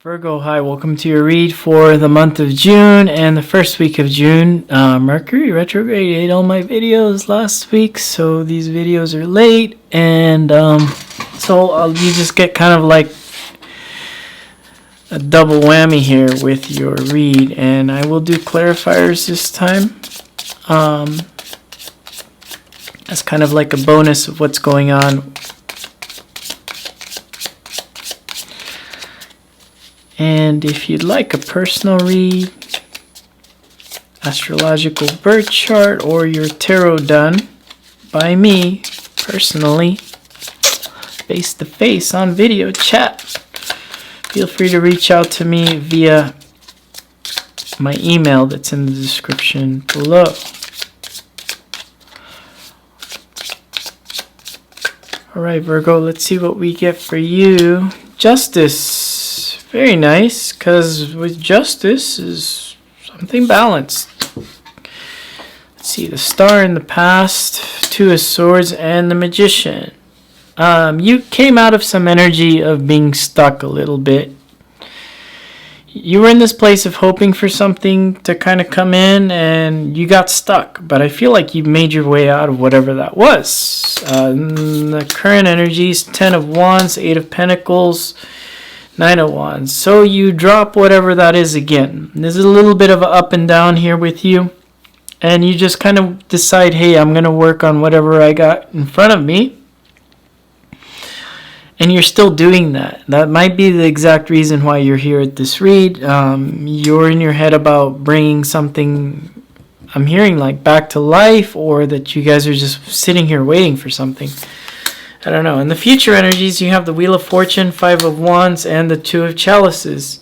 Virgo, hi, welcome to your read for the month of June and the first week of June. Mercury retrograde ate all my videos last week, so these videos are late, and you just get kind of like a double whammy here with your read, and I will do clarifiers this time. As kind of like a bonus of what's going on. And if you'd like a personal read, astrological birth chart, or your tarot done by me personally, face to face on video chat, feel free to reach out to me via my email that's in the description below. Alright, Virgo, let's see what we get for you. Justice. Very nice, because with justice is something balanced. Let's see, the Star in the past, Two of Swords, and the Magician. You came out of some energy of being stuck a little bit. You were in this place of hoping for something to kind of come in, and you got stuck. But I feel like you made your way out of whatever that was. The current energies, 10 of Wands, 8 of Pentacles, 9 of Wands. So you drop whatever that is again. There's a little bit of an up and down here with you. And you just kind of decide, hey, I'm going to work on whatever I got in front of me. And you're still doing that. That might be the exact reason why you're here at this read. You're in your head about bringing something, I'm hearing, like back to life, or that you guys are just sitting here waiting for something. I don't know. In the future energies, you have the Wheel of Fortune, 5 of Wands, and the 2 of Chalices.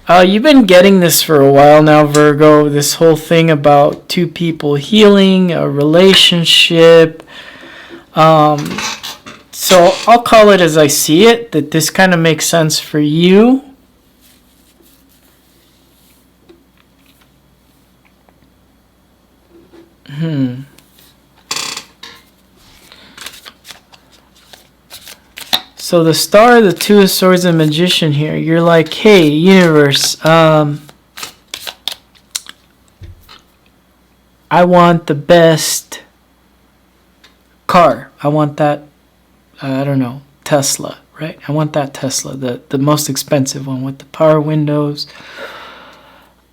You've been getting this for a while now, Virgo. This whole thing about two people healing, a relationship. So I'll call it as I see it, that this kind of makes sense for you. So the Star, the Two of Swords, and Magician here. You're like, hey, universe, I want the best car. I want that, I don't know, Tesla, right? I want that Tesla, the most expensive one with the power windows,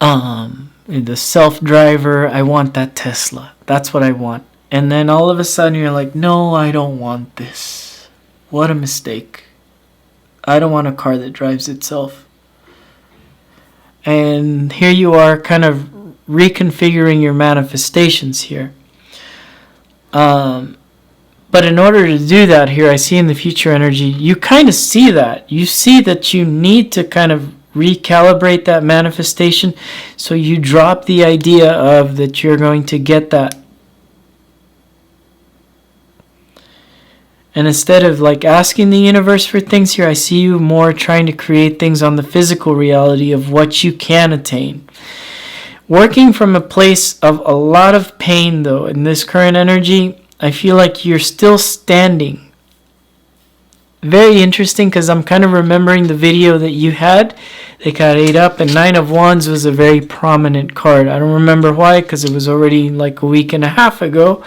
the self-driver. I want that Tesla. That's what I want. And then all of a sudden you're like, no, I don't want this. What a mistake. I don't want a car that drives itself. And here you are kind of reconfiguring your manifestations here. But in order to do that here, I see in the future energy, you kind of see that. You see that you need to kind of recalibrate that manifestation. So you drop the idea of that you're going to get that. And instead of like asking the universe for things here, I see you more trying to create things on the physical reality of what you can attain. Working from a place of a lot of pain, though, in this current energy, I feel like you're still standing. Very interesting, because I'm kind of remembering the video that you had that got ate up, and 9 of Wands was a very prominent card. I don't remember why, because it was already like a week and a half ago.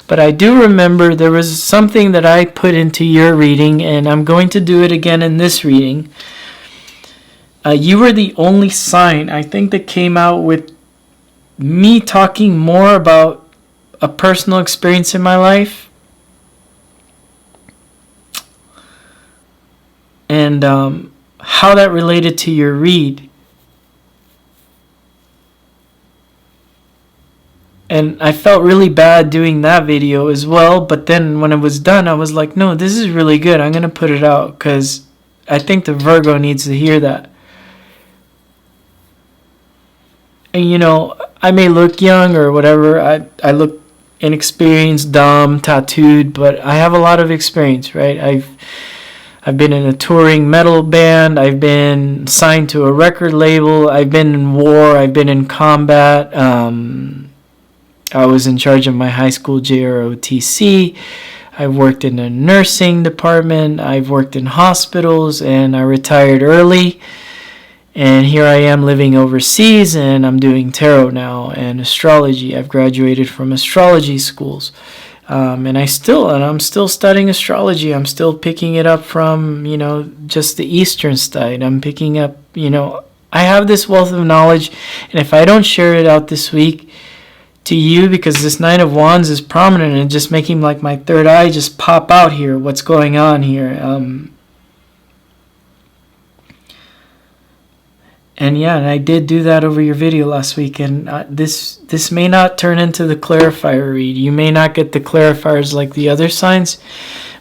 But I do remember there was something that I put into your reading, and I'm going to do it again in this reading. You were the only sign, I think, that came out with me talking more about a personal experience in my life. And how that related to your read. And I felt really bad doing that video as well. But then when it was done, I was like, no, this is really good. I'm going to put it out because I think the Virgo needs to hear that. And, you know, I may look young or whatever. I look inexperienced, dumb, tattooed, but I have a lot of experience, right? I've been in a touring metal band. I've been signed to a record label. I've been in war. I've been in combat. I was in charge of my high school JROTC. I've worked in a nursing department. I've worked in hospitals, and I retired early. And here I am living overseas, and I'm doing tarot now and astrology. I've graduated from astrology schools. And I'm still studying astrology. I'm still picking it up from, just the Eastern side. I'm picking up, I have this wealth of knowledge, and if I don't share it out this week to you, because this Nine of Wands is prominent and just making like my third eye just pop out here, what's going on here. And I did do that over your video last week, and this may not turn into the clarifier read. You may not get the clarifiers like the other signs,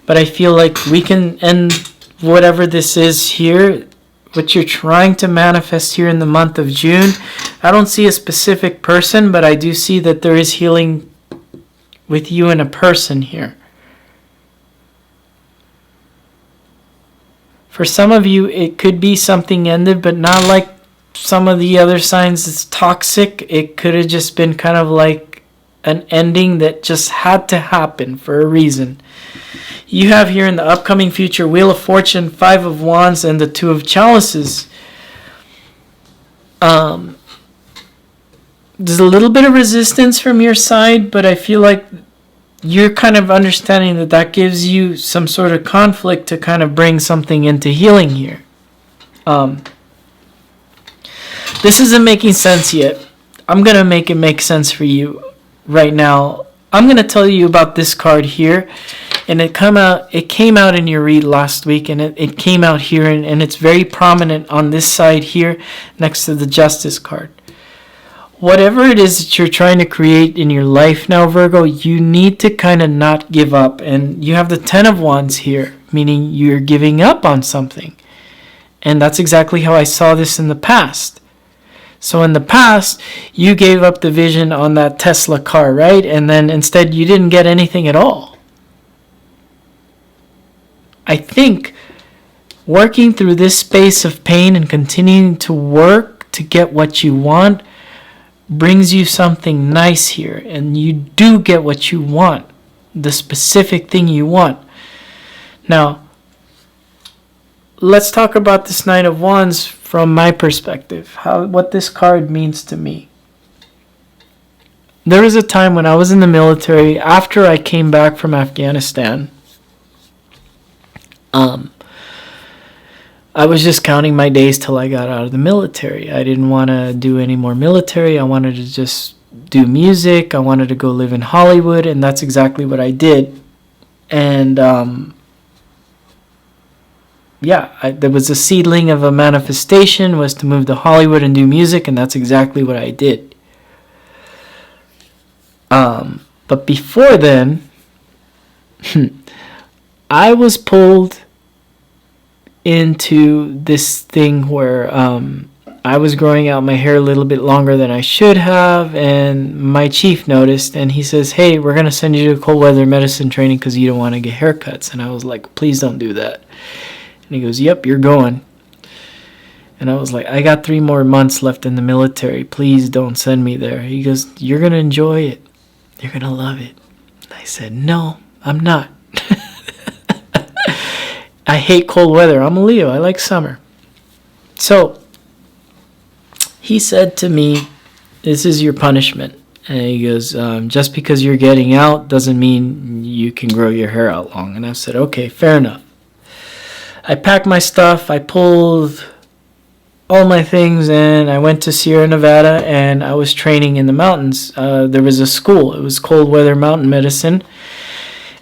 but I feel like we can end whatever this is here, what you're trying to manifest here in the month of June. I don't see a specific person, but I do see that there is healing with you and a person here. For some of you, it could be something ended, but not like some of the other signs it's toxic. It could have just been kind of like an ending that just had to happen for a reason. You have here in the upcoming future Wheel of Fortune, Five of Wands, and the Two of Chalices. There's a little bit of resistance from your side, but I feel like you're kind of understanding that gives you some sort of conflict to kind of bring something into healing here. This isn't making sense yet. I'm going to make it make sense for you right now. I'm going to tell you about this card here. And it came out in your read last week. And it came out here. And it's very prominent on this side here next to the Justice card. Whatever it is that you're trying to create in your life now, Virgo, you need to kind of not give up. And you have the Ten of Wands here, meaning you're giving up on something. And that's exactly how I saw this in the past. So in the past, you gave up the vision on that Tesla car, right? And then instead you didn't get anything at all. I think working through this space of pain and continuing to work to get what you want brings you something nice here. And you do get what you want, the specific thing you want. Now, let's talk about this Nine of Wands from my perspective, what this card means to me. There was a time when I was in the military, after I came back from Afghanistan, I was just counting my days till I got out of the military. I didn't want to do any more military. I wanted to just do music. I wanted to go live in Hollywood, and that's exactly what I did. And there was a seedling of a manifestation, was to move to Hollywood and do music, and that's exactly what I did. But before then, I was pulled into this thing where I was growing out my hair a little bit longer than I should have, and my chief noticed, and he says, "Hey, we're going to send you to cold weather medicine training because you don't want to get haircuts." And I was like, "Please don't do that." And he goes, "Yep, you're going." And I was like, "I got 3 more months left in the military. Please don't send me there." He goes, "You're going to enjoy it. You're going to love it." And I said, "No, I'm not." I hate cold weather. I'm a Leo. I like summer. So he said to me, "This is your punishment." And he goes, "Just because you're getting out doesn't mean you can grow your hair out long." And I said, "Okay, fair enough." I packed my stuff, I pulled all my things, and I went to Sierra Nevada, and I was training in the mountains. There was a school. It was cold weather mountain medicine.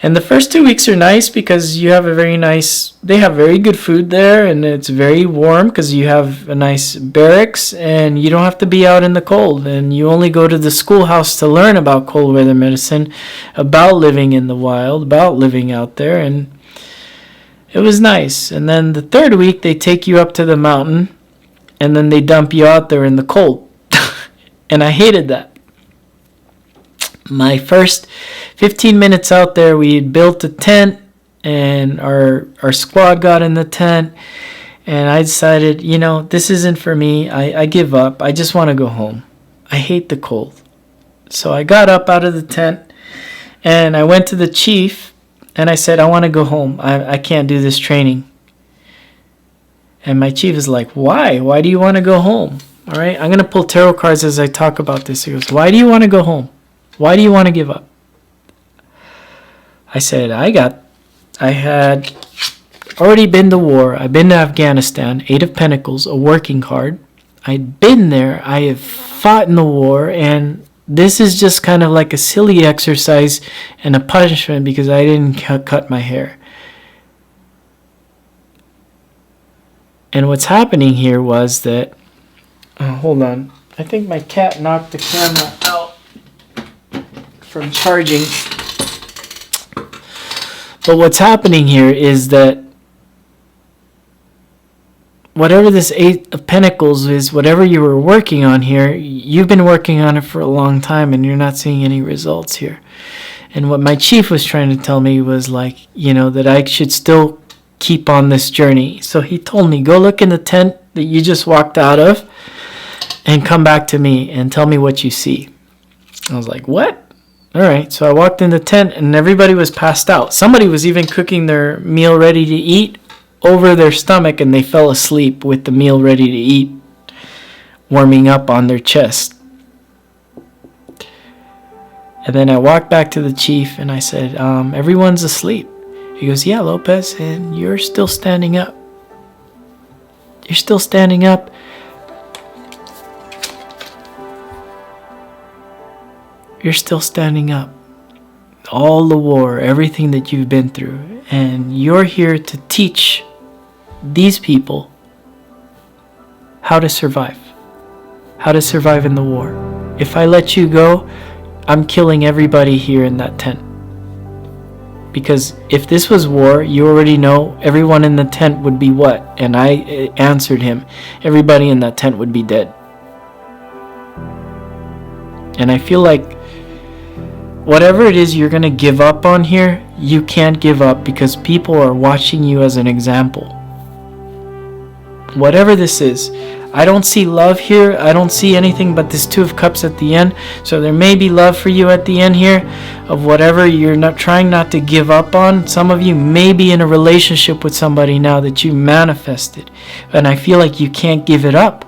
And the first 2 weeks are nice because you have they have very good food there, and it's very warm because you have a nice barracks, and you don't have to be out in the cold. And you only go to the schoolhouse to learn about cold weather medicine, about living in the wild, about living out there, and it was nice. And then the 3rd week, they take you up to the mountain, and then they dump you out there in the cold. And I hated that. My first 15 minutes out there, we had built a tent, and our squad got in the tent, and I decided, this isn't for me. I give up. I just want to go home. I hate the cold. So I got up out of the tent, and I went to the chief, and I said, "I want to go home. I can't do this training." And my chief is like, why? Why do you want to go home? All right, I'm going to pull tarot cards as I talk about this. He goes, why do you want to go home? Why do you want to give up? I said, I had already been to war. I've been to Afghanistan, 8 of Pentacles, a working card. I'd been there. I have fought in the war, and this is just kind of like a silly exercise and a punishment because I didn't cut my hair. And what's happening here was that, hold on, I think my cat knocked the camera out from charging. But what's happening here is that whatever this 8 of Pentacles is, whatever you were working on here, you've been working on it for a long time and you're not seeing any results here. And what my chief was trying to tell me was like, you know, that I should still keep on this journey. So he told me, go look in the tent that you just walked out of and come back to me and tell me what you see. I was like, what? All right. So I walked in the tent and everybody was passed out. Somebody was even cooking their meal ready to eat over their stomach and they fell asleep with the meal ready to eat warming up on their chest. And then I walked back to the chief and I said, everyone's asleep. He goes, yeah, Lopez, and you're still standing up. You're still standing up. You're still standing up. All the war, everything that you've been through. And you're here to teach these people how to survive. How to survive in the war. If I let you go, I'm killing everybody here in that tent. Because if this was war, you already know everyone in the tent would be what? And I answered him, everybody in that tent would be dead. And I feel like whatever it is you're going to give up on here, you can't give up because people are watching you as an example. Whatever this is, I don't see love here. I don't see anything but this 2 of Cups at the end. So there may be love for you at the end here of whatever you're not trying not to give up on. Some of you may be in a relationship with somebody now that you manifested. And I feel like you can't give it up.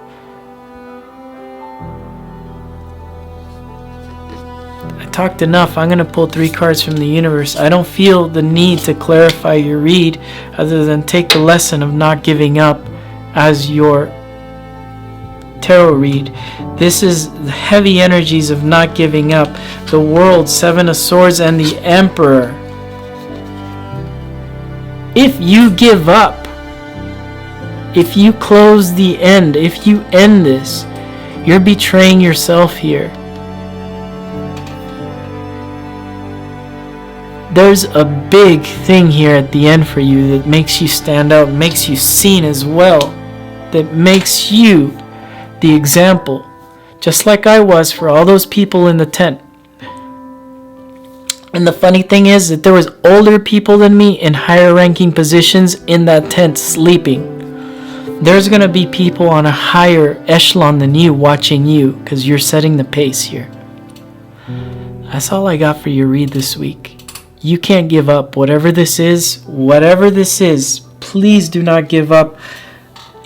I talked enough. I'm going to pull 3 cards from the universe. I don't feel the need to clarify your read other than take the lesson of not giving up as your tarot read. This is the heavy energies of not giving up. The World, 7 of Swords, and the Emperor. If you give up, if you close the end, if you end this, you're betraying yourself here. There's a big thing here at the end for you that makes you stand out, makes you seen as well, that makes you the example, just like I was for all those people in the tent. And the funny thing is that there was older people than me in higher ranking positions in that tent sleeping. There's going to be people on a higher echelon than you watching you because you're setting the pace here. That's all I got for your read this week. You can't give up. Whatever this is, please do not give up.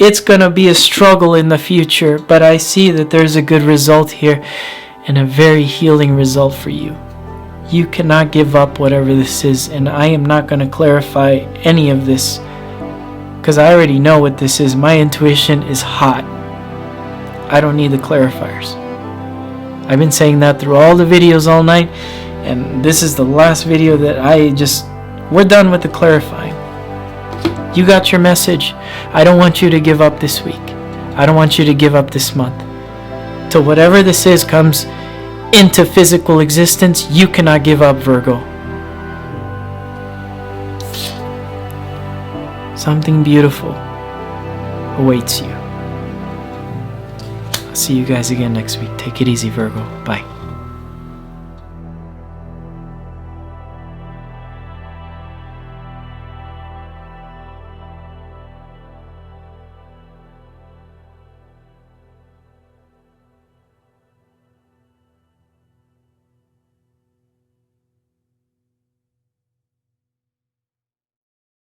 It's going to be a struggle in the future, but I see that there's a good result here and a very healing result for you. You cannot give up whatever this is, and I am not going to clarify any of this because I already know what this is. My intuition is hot. I don't need the clarifiers. I've been saying that through all the videos all night, and this is the last video that we're done with the clarifying. You got your message. I don't want you to give up this week. I don't want you to give up this month. Till whatever this is comes into physical existence, you cannot give up, Virgo. Something beautiful awaits you. I'll see you guys again next week. Take it easy, Virgo. Bye.